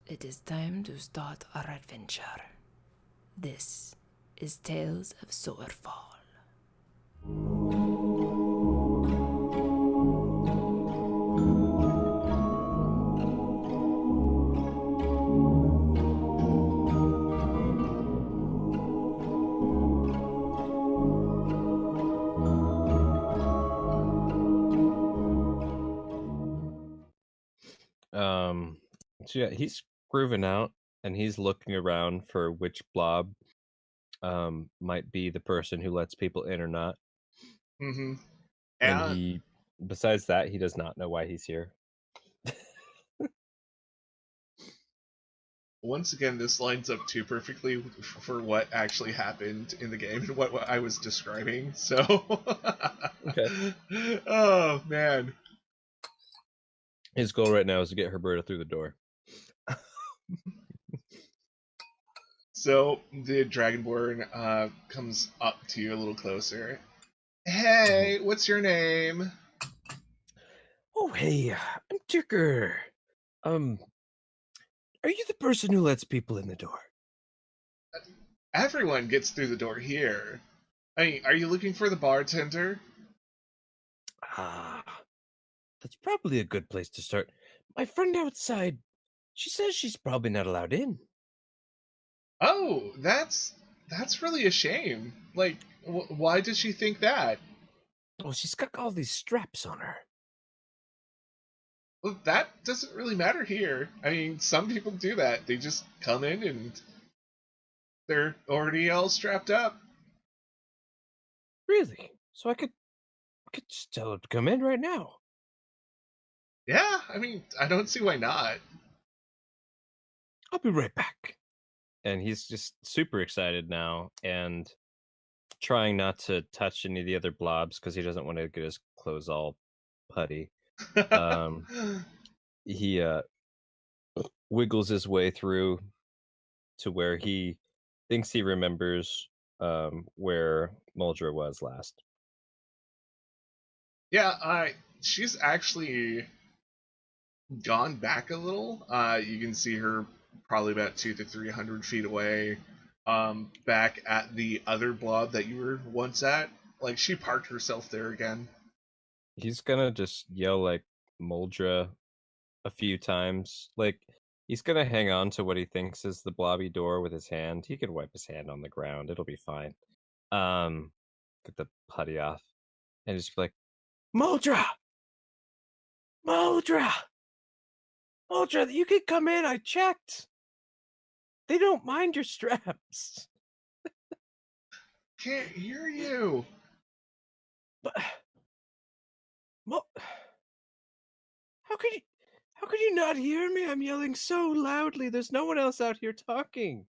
It is time to start our adventure. This is Tales of Swordfall. So yeah, he's grooving out and he's looking around for which blob might be the person who lets people in or not. Mm-hmm. And And besides that, he does not know why he's here. once again, this lines up too perfectly for what actually happened in the game and what I was describing. So, Okay. oh man. His goal right now is to get Herberta through the door. So the Dragonborn comes up to you a little closer. Mhm. Hey, what's your name? Oh, hey, I'm Ticker. Um, are you the person who lets people in the door? Everyone gets through the door here. I mean, are you looking for the bartender? Ah, that's probably a good place to start. My friend outside, she says she's probably not allowed in. Oh, that's really a shame. Like, why did she think that? Oh, she's got all these straps on her. Well, that doesn't really matter here. I mean, some people do that. They just come in and they're already all strapped up. Really? So I could just tell her to come in right now. Yeah, I mean, I don't see why not. I'll be right back. And he's just super excited now and trying not to touch any of the other blobs because he doesn't want to get his clothes all putty. Um, he wiggles his way through to where he thinks he remembers where Muldra was last. Yeah, she's actually gone back a little. You can see her probably about 200 to 300 feet away. Back at the other blob that you were once at. Like she parked herself there again. He's gonna just yell like Muldra a few times. Like he's gonna hang on to what he thinks is the blobby door with his hand. He can wipe his hand on the ground. It'll be fine. Um, get the putty off and just be like, Muldra, Muldra, Muldra, you can come in. I checked. They don't mind your straps. Can't hear you. But how could you? How could you not hear me? I'm yelling so loudly. There's no one else out here talking.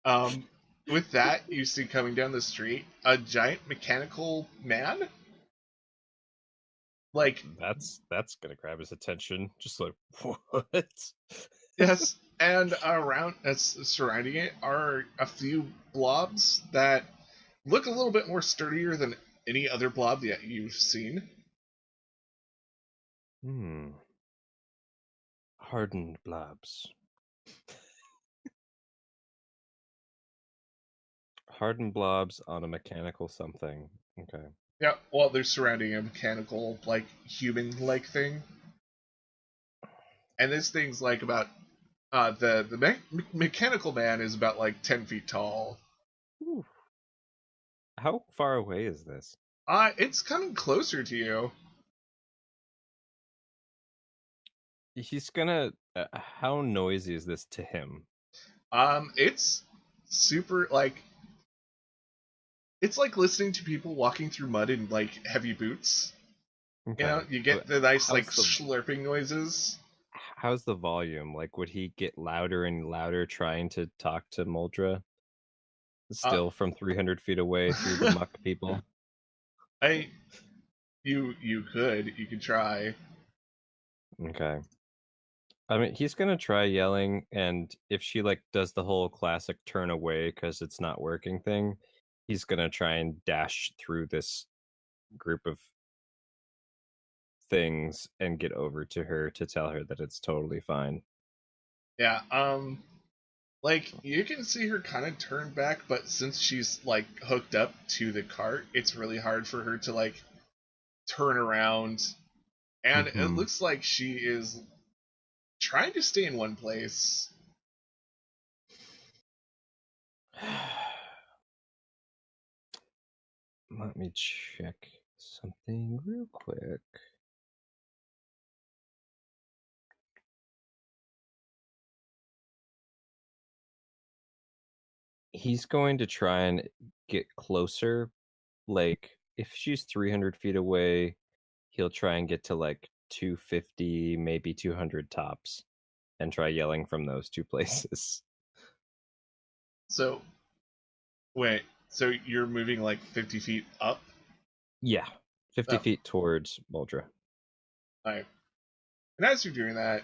Um, with that, you see coming down the street a giant mechanical man. Like, That's gonna grab his attention. Just like what? yes, and around surrounding it are a few blobs that look a little bit more sturdier than any other blob that you've seen. Hmm. Hardened blobs. Hardened blobs on a mechanical something. Okay. Yeah, well, they're surrounding a mechanical, like human-like thing, and this thing's like about the mechanical man is about like 10 feet tall. Ooh. How far away is this? It's coming closer to you. He's gonna. How noisy is this to him? It's super like it's like listening to people walking through mud in like heavy boots. You Okay. know, you get the nice like How's the slurping noises. how's the volume? Like, would he get louder and louder trying to talk to Muldra? Uh, Still from 300 feet away through the muck people. I you could try. Okay. I mean, he's gonna try yelling, and if she like does the whole classic turn away because it's not working thing, he's gonna try and dash through this group of things and get over to her to tell her that it's totally fine. Yeah, like you can see her kind of turn back, but since she's like hooked up to the cart, it's really hard for her to like turn around. And it Mm-hmm. looks like she is trying to stay in one place. Let me check something real quick. He's going to try and get closer. Like, if she's 300 feet away, he'll try and get to like 250, maybe 200 tops, and try yelling from those two places. So wait, so you're moving like 50 feet up? Yeah, 50 Oh, feet towards Muldra. alright. And as you're doing that,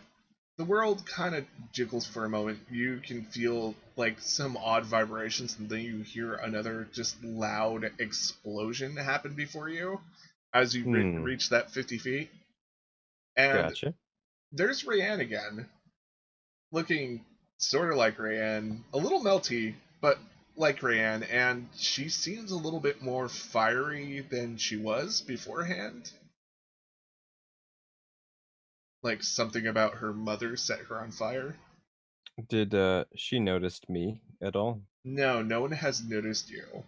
the world kind of jiggles for a moment. You can feel like some odd vibrations, and then you hear another just loud explosion happen before you as you Hmm, reach that 50 feet. And gotcha. there's Rayanne again, looking sort of like Rayanne, a little melty, but like Rayanne, and she seems a little bit more fiery than she was beforehand. Like something about her mother set her on fire. Did she noticed me at all? No, no one has noticed you.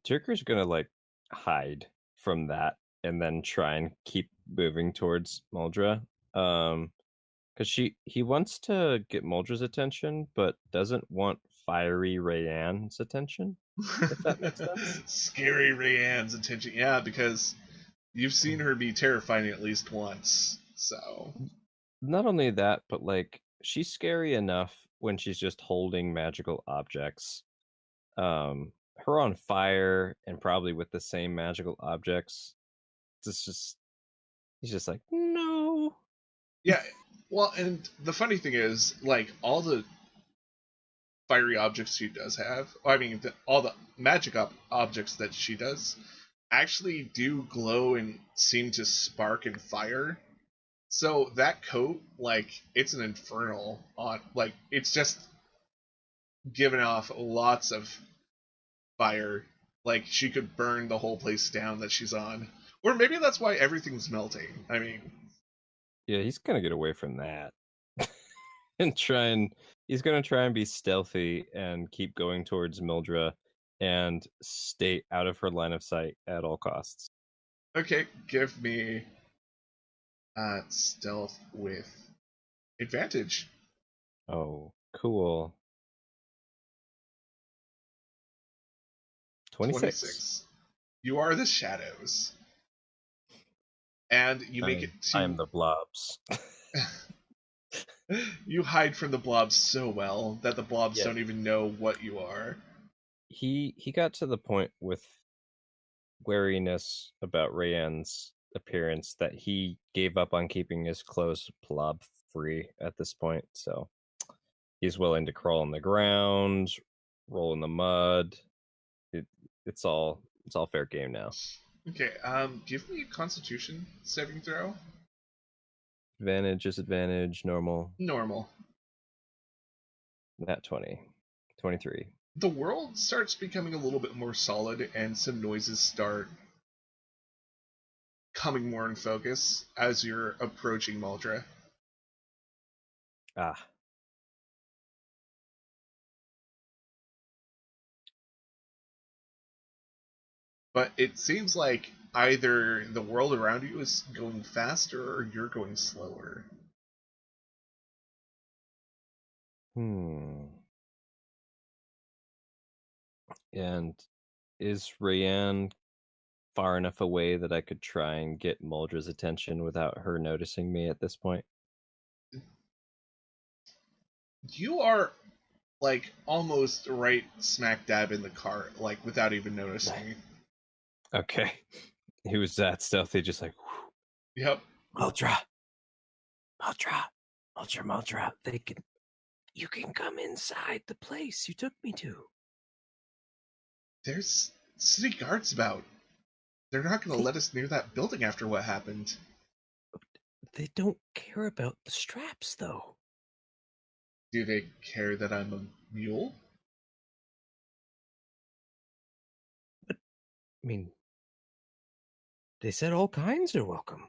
Jerker's gonna like hide from that and then try and keep moving towards Muldra. Because he wants to get Muldra's attention, but doesn't want fiery Rayanne's attention, if that makes sense. Scary Rayanne's attention. Yeah, because you've seen her be terrifying at least once. So, Not only that, but like she's scary enough when she's just holding magical objects. Her on fire and probably with the same magical objects. It's just he's just like, no. yeah. Well, and the funny thing is, like, all the fiery objects she does have, I mean, all the magic objects that she does, actually do glow and seem to spark and fire. So that coat, like, it's an infernal on, like, it's just giving off lots of fire. Like she could burn the whole place down that she's on. Or maybe that's why everything's melting. I mean, Yeah, he's gonna get away from that. And try and he's gonna try and be stealthy and keep going towards Mildra and stay out of her line of sight at all costs. okay, give me stealth with advantage. Oh, cool. 26. 26. You are the shadows. And you make it I am to. the blobs. You hide from the blobs so well that the blobs Yeah. don't even know what you are. He got to the point with wariness about Rayanne's appearance that he gave up on keeping his clothes blob free at this point, so he's willing to crawl on the ground, roll in the mud. It, it's all fair game now. Okay, give me a constitution saving throw. Advantage, disadvantage, normal. Normal. Nat 20. 23. The world starts becoming a little bit more solid and some noises start coming more in focus as you're approaching Muldra. Ah. But it seems like either the world around you is going faster or you're going slower. Hmm. And is Rayanne far enough away that I could try and get Muldra's attention without her noticing me at this point? You are like almost right smack dab in the cart, like without even noticing. Okay. He was that stealthy, just like, Yep. Muldra, Muldra, Muldra, Muldra. You can come inside the place you took me to. There's city guards about. They're not going to let us near that building after what happened. They don't care about the straps, though. Do they care that I'm a mule? I mean, they said all kinds are welcome.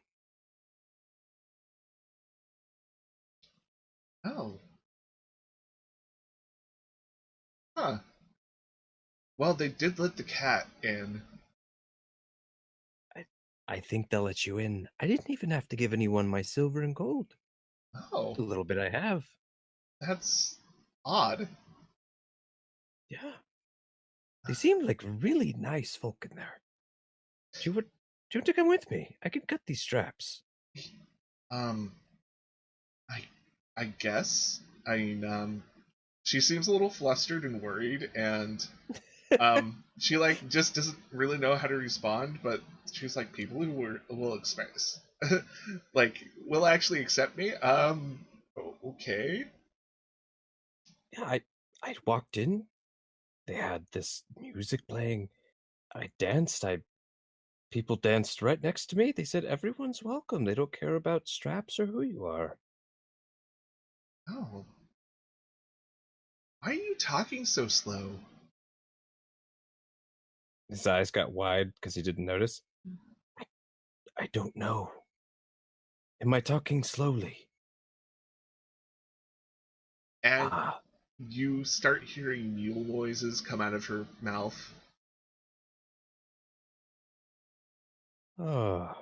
Oh. Huh. Well, they did let the cat in. I think they'll let you in. I didn't even have to give anyone my silver and gold. Oh, The little bit I have. that's odd. Yeah. They seemed like really nice folk in there. Do you want to come with me? I can cut these straps. Um, I, I guess. I mean, she seems a little flustered and worried, and she like just doesn't really know how to respond. But she's like, people who will expect, like, will actually accept me. Okay. Yeah, I walked in. They had this music playing. I danced. People danced right next to me. They said everyone's welcome. They don't care about straps or who you are. Oh, why are you talking so slow? His eyes got wide because he didn't notice. I, I don't know. Am I talking slowly? And Ah, you start hearing mule noises come out of her mouth. oh.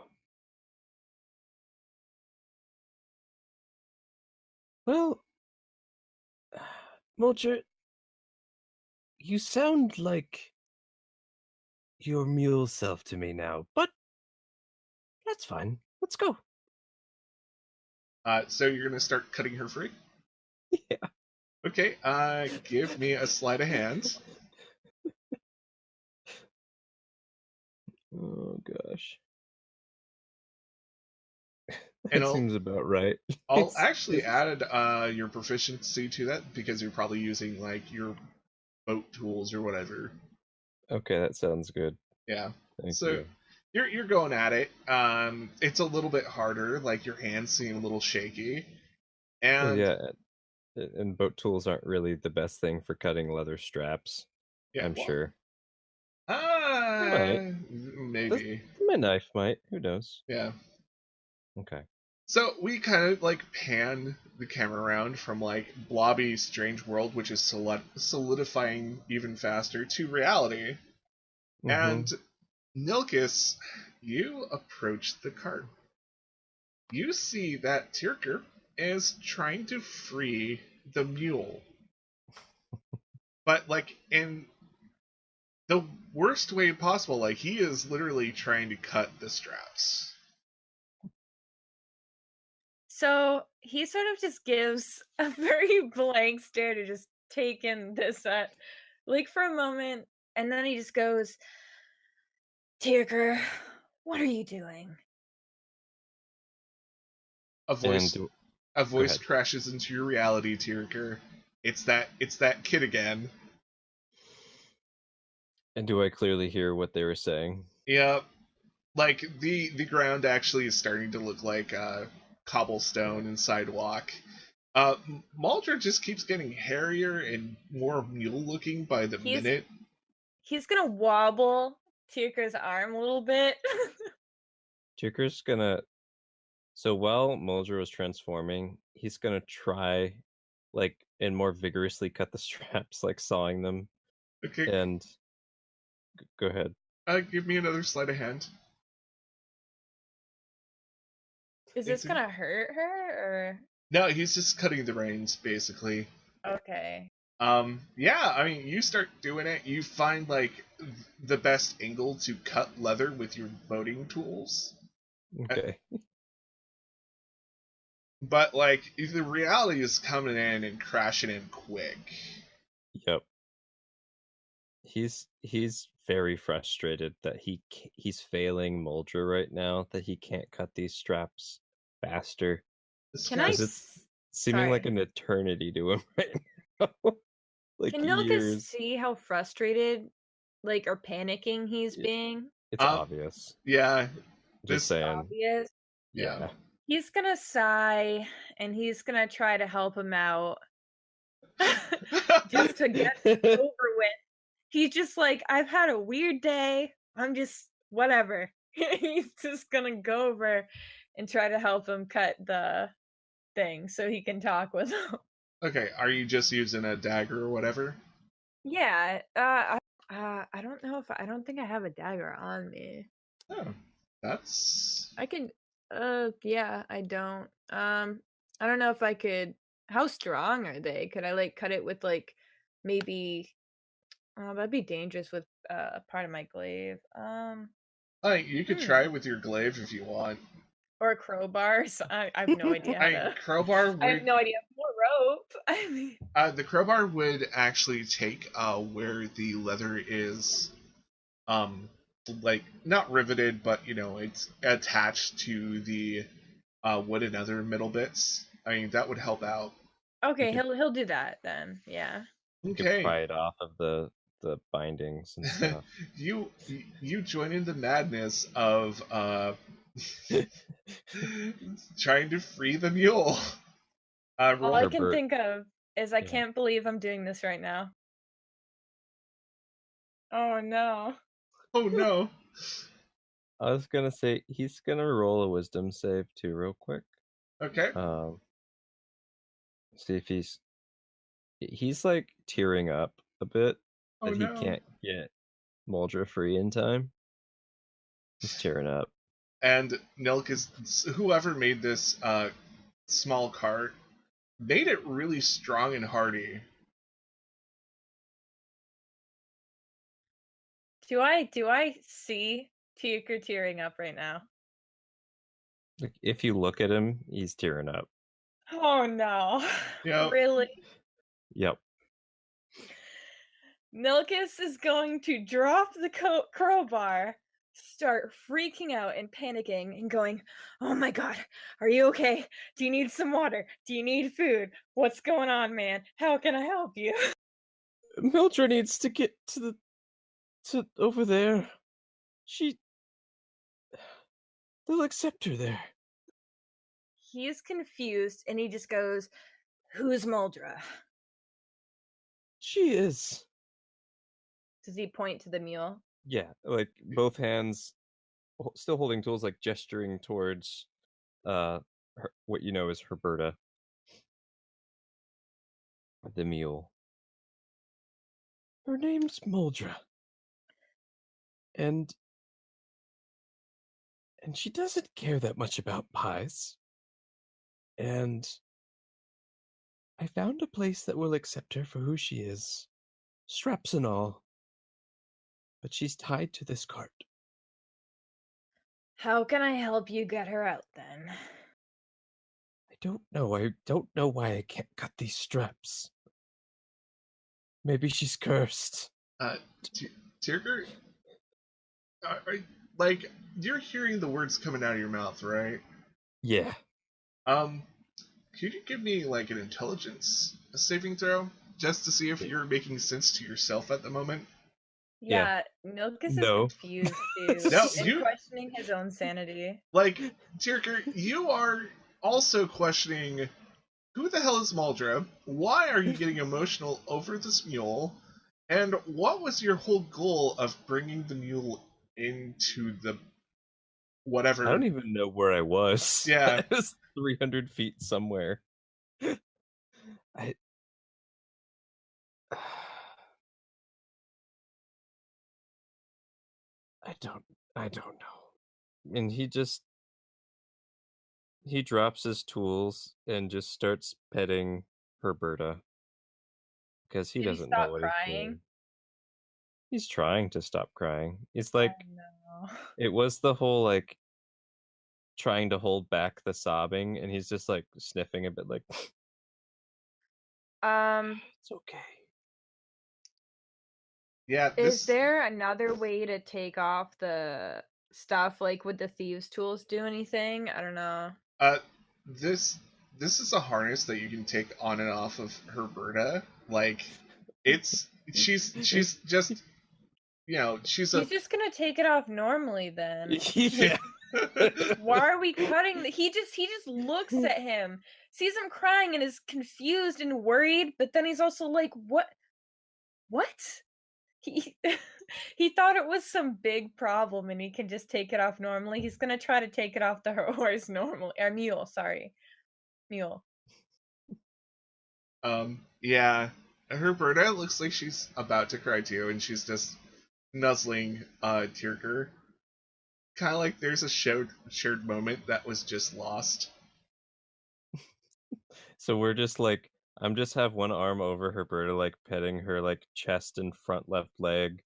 Well, Mulcher, you sound like your mule self to me now, but that's fine. Let's go. So you're gonna start cutting her free? Yeah. Okay, give me a sleight of hand. Oh gosh. And That seems about right. I'll actually add your proficiency to that because you're probably using like your boat tools or whatever. Okay, that sounds good. Yeah. Thank So you. you're going at it. It's a little bit harder, like your hands seem a little shaky. Well, And yeah, and boat tools aren't really the best thing for cutting leather straps. yeah, I'm well, sure. It might. This, maybe. my knife might. Who knows? Yeah. Okay. So we kind of like pan the camera around from like blobby strange world, which is solidifying even faster, to reality. Mm-hmm. And Nilkis, you approach the cart. You see that Tirker is trying to free the mule, but like in the worst way possible. Like he is literally trying to cut the straps. So he sort of just gives a very blank stare to just take in this, like for a moment, and then he just goes, Tierker, what are you doing? A And voice, go a voice ahead. crashes into your reality, Tirker. It's that kid again. And do I clearly hear what they were saying? Yeah, like the ground actually is starting to look like cobblestone and sidewalk. Maldra just keeps getting hairier and more mule looking by the He's minute. he's gonna wobble Tierker's arm a little bit. Jicker's gonna. So while Mulder was transforming, he's gonna try, like, and more vigorously cut the straps, like sawing them. Okay, And go ahead. give me another sleight of hand. Is this 18. gonna hurt her No, he's just cutting the reins basically. or okay? Yeah, I mean, you start doing it. You find like the best angle to cut leather with your boating tools. Okay. But like the reality is coming in and crashing in quick. Yep. He's very frustrated that he's failing Mulder right now, that he can't cut these straps faster, This Can I? because guy's it's seeming like Sorry. an eternity to him right now. Like Can Nilka years. see how frustrated, like, or panicking he's Yeah, being? it's um obvious. yeah, Just this saying. Obvious. yeah. Yeah. He's gonna sigh and he's gonna try to help him out. just to get it over with. He's just like, I've had a weird day. I'm just whatever. He's just gonna go over and try to help him cut the thing so he can talk with him. Okay, are you just using a dagger or whatever? Yeah, I don't know if I don't think I have a dagger on me. Oh, that's I can, yeah, I don't. I don't know if I could. How strong are they? Could I like cut it with like maybe? Oh, that'd be dangerous with part of my glaive. you could try with your glaive if you want. Or a crowbar. So I have no idea how to. Crowbar I have would no idea. More rope. I mean, the crowbar would actually take where the leather is like not riveted, but it's attached to the wood and other middle bits. I mean, that would help out. okay, he'll do that then. Yeah. You could Okay. pry it off of the bindings and stuff. you join in the madness of trying to free the mule. All I Herbert. can think of is I Yeah. can't believe I'm doing this right now. Oh no. Oh no. I was gonna say he's gonna roll a wisdom save too, real quick. Okay. See if he's like tearing up a bit Oh that no. he can't get Moldra free in time. He's tearing up. And Nilk is whoever made this small cart made it really strong and hardy. Do I see Tierker tearing up right now? Like, if you look at him, he's tearing up. Oh no. Yep. Really? Yep. Nilkus is going to drop the crowbar, start freaking out and panicking and going, oh my god, are you okay? Do you need some water? Do you need food? What's going on, man? How can I help you? Mildred needs to get to over there. They'll accept her there. He's confused and he just goes, who's Moldra? She is. Does he point to the mule? Yeah, like both hands still holding tools, like gesturing towards what you know is Herberta, the mule. Her name's Moldra. And she doesn't care that much about pies. And I found a place that will accept her for who she is, straps and all. But she's tied to this cart. How can I help you get her out then? I don't know. I don't know why I can't cut these straps. Maybe she's cursed. Tierker, like you're hearing the words coming out of your mouth, right? Yeah. Could you give me like an intelligence saving throw just to see if you're making sense to yourself at the moment? Yeah, Nilkus is confused too. No, and questioning his own sanity. Like, Tierker, you are also questioning who the hell is Moldra? Why are you getting emotional over this mule? And what was your whole goal of bringing the mule into the whatever? I don't even know where I was. Yeah. I was 300 feet somewhere. I don't know. And he drops his tools and just starts petting Herberta. Because he doesn't know what he's doing. He's trying to stop crying. It's like, it was the whole, like, trying to hold back the sobbing, and he's just, like, sniffing a bit, like, it's okay. Yeah. Is there another way to take off the stuff? Like, would the thieves' tools do anything? I don't know. This is a harness that you can take on and off of Herberta. Like, she's just, she's just gonna take it off normally then. Yeah. Why are we cutting? He just looks at him, sees him crying, and is confused and worried. But then he's also like, "What? What? He he thought it was some big problem and he can just take it off normally. He's gonna try to take it off the horse normally. Or mule, sorry. Mule. Yeah. Herberta looks like she's about to cry too, and she's just nuzzling Tyrker. Kind of like there's a shared moment that was just lost. So we're just like, I'm just have one arm over her bird, like petting her like chest and front left leg,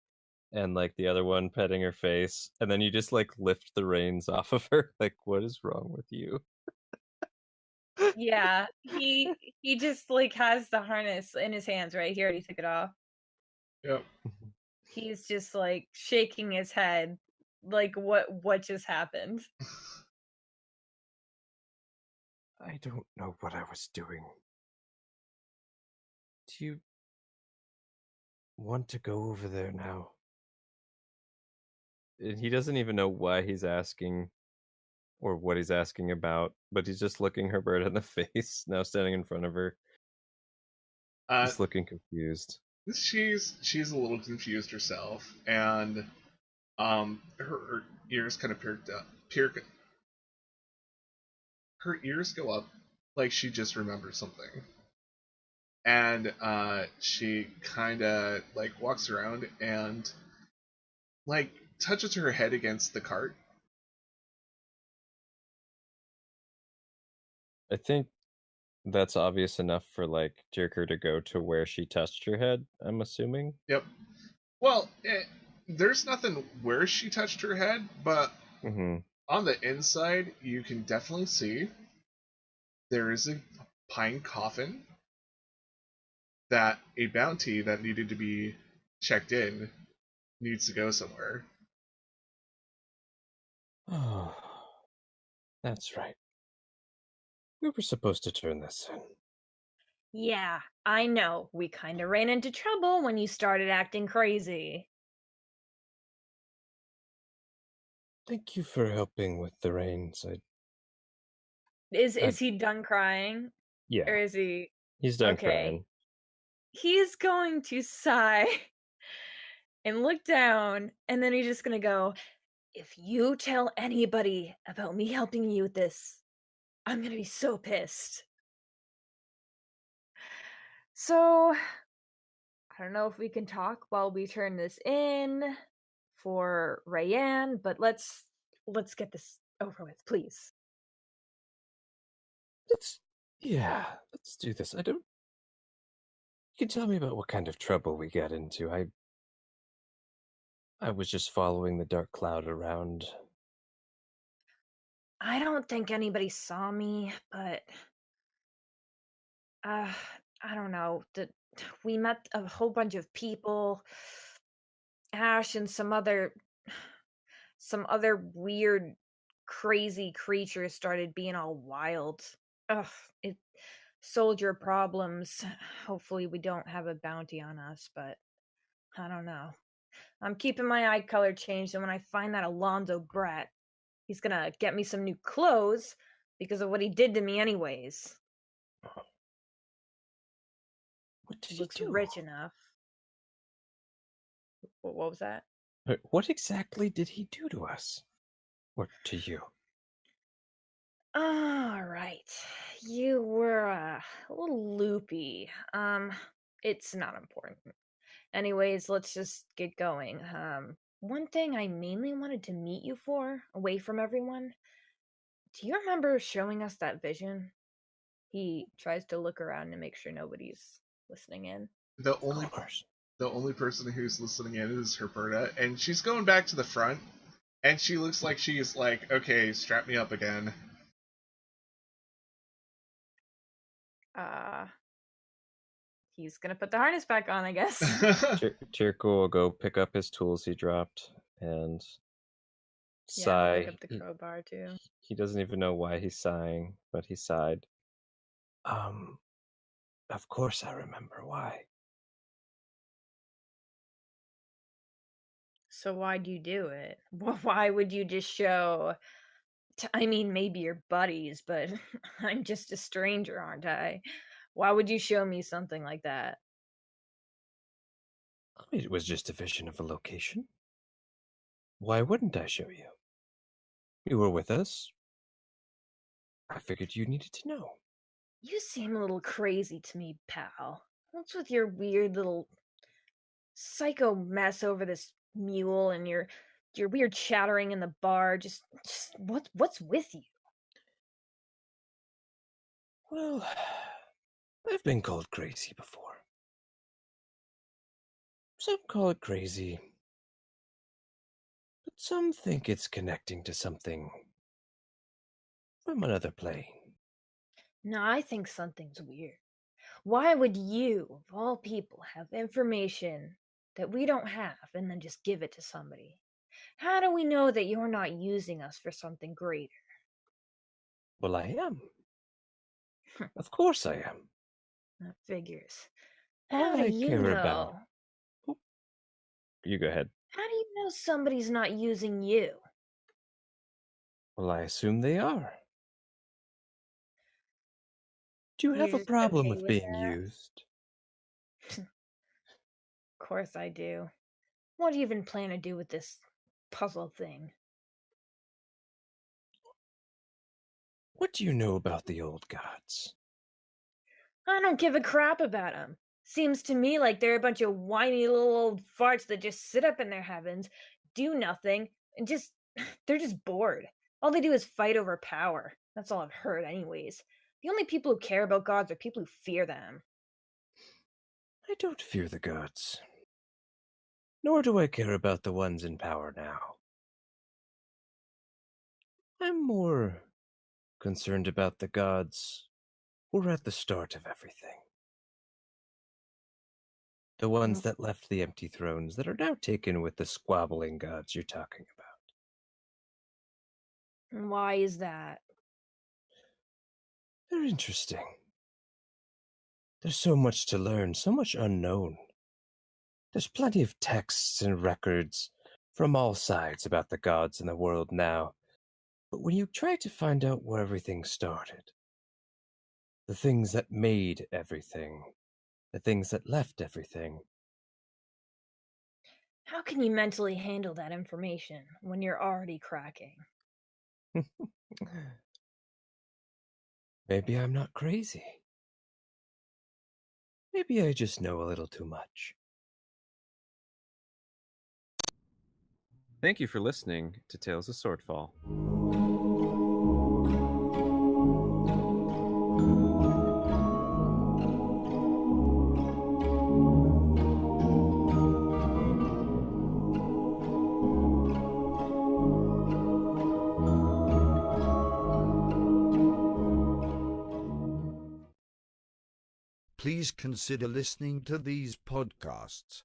and like the other one petting her face, and then you just like lift the reins off of her. Like, what is wrong with you? Yeah, he just like has the harness in his hands, right? He already took it off. Yep. He's just like shaking his head, like what just happened? I don't know what I was doing. Do you want to go over there now? And he doesn't even know why he's asking or what he's asking about, but he's just looking her bird in the face, now standing in front of her. Uh, He's looking confused. she's a little confused herself, and her ears kind of her ears go up like she just remembers something, and she kind of like walks around and like touches her head against the cart. I think that's obvious enough for like Jerker to go to where she touched her head, I'm assuming. Yep. Well, there's nothing where she touched her head, but Mm-hmm. on the inside, you can definitely see there is a pine coffin that a bounty that needed to be checked in needs to go somewhere. Oh, that's right. We were supposed to turn this in. Yeah, I know. We kind of ran into trouble when you started acting crazy. Thank you for helping with the reins. Is he done crying? Yeah, Or is he he's done okay? crying. He's going to sigh and look down, and then he's just gonna go, if you tell anybody about me helping you with this, I'm gonna be so pissed. So, I don't know if we can talk while we turn this in for Rayanne, but let's get this over with, please. Let's do this. You can tell me about what kind of trouble we got into. I was just following the dark cloud around. I don't think anybody saw me, but uh I don't know. We met a whole bunch of people. Ash and some other weird crazy creatures started being all wild. Ugh, it soldier problems. Hopefully we don't have a bounty on us, but I don't know. I'm keeping my eye color changed, and when I find that Alonzo brat, he's gonna get me some new clothes because of what he did to me anyways. What did He he looks do? rich enough. What was that? What exactly did he do to us? Or to you? All right. You were a little loopy. It's not important. Anyways, let's just get going. One thing I mainly wanted to meet you for, away from everyone. Do you remember showing us that vision? He tries to look around to make sure nobody's listening in. The Of only course. the only person who's listening in is Herberta, and she's going back to the front, and she looks like she's like, okay, strap me up again. He's gonna put the harness back on, I guess. Tirko will go pick up his tools he dropped and Yeah, I'll sigh. pick up the crowbar too. He doesn't even know why he's sighing, but he sighed. Of course I remember why. So why'd you do it? Why would you just show? I mean, maybe you're buddies, but I'm just a stranger, aren't I? Why would you show me something like that? It was just a vision of a location. Why wouldn't I show you? You were with us. I figured you needed to know. You seem a little crazy to me, pal. What's with your weird little psycho mess over this mule and your weird chattering in the bar? Just what's with you? Well, I've been called crazy before. Some call it crazy, but some think it's connecting to something from another plane. No, I think something's weird. Why would you, of all people, have information that we don't have and then just give it to somebody? How do we know that you're not using us for something greater? Well, I am. Of course I am. That figures. All How do I you care know? about. You go ahead. How do you know somebody's not using you? Well, I assume they are. Do you You're have a just problem okay with with being that? used? Of course I do. What do you even plan to do with this puzzle thing? What do you know about the old gods? I don't give a crap about them. Seems to me like they're a bunch of whiny little old farts that just sit up in their heavens, do nothing, and they're just bored. All they do is fight over power. That's all I've heard, anyways. The only people who care about gods are people who fear them. I don't fear the gods. Nor do I care about the ones in power now. I'm more concerned about the gods who were at the start of everything. The ones that left the empty thrones that are now taken with the squabbling gods you're talking about. And why is that? They're interesting. There's so much to learn, so much unknown. There's plenty of texts and records from all sides about the gods in the world now. But when you try to find out where everything started, the things that made everything, the things that left everything, How can you mentally handle that information when you're already cracking? maybe I'm not crazy. Maybe I just know a little too much. Thank you for listening to Tales of Swordfall. Please consider listening to these podcasts.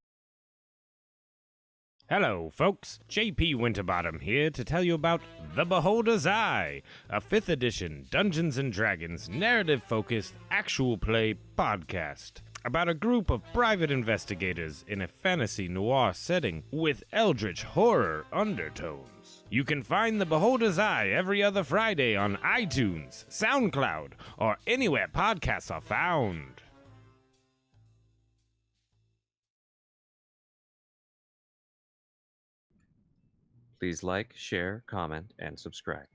Hello, folks. JP Winterbottom here to tell you about The Beholder's Eye, a 5th edition Dungeons & Dragons narrative-focused actual play podcast about a group of private investigators in a fantasy noir setting with eldritch horror undertones. You can find The Beholder's Eye every other Friday on iTunes, SoundCloud, or anywhere podcasts are found. Please like, share, comment, and subscribe.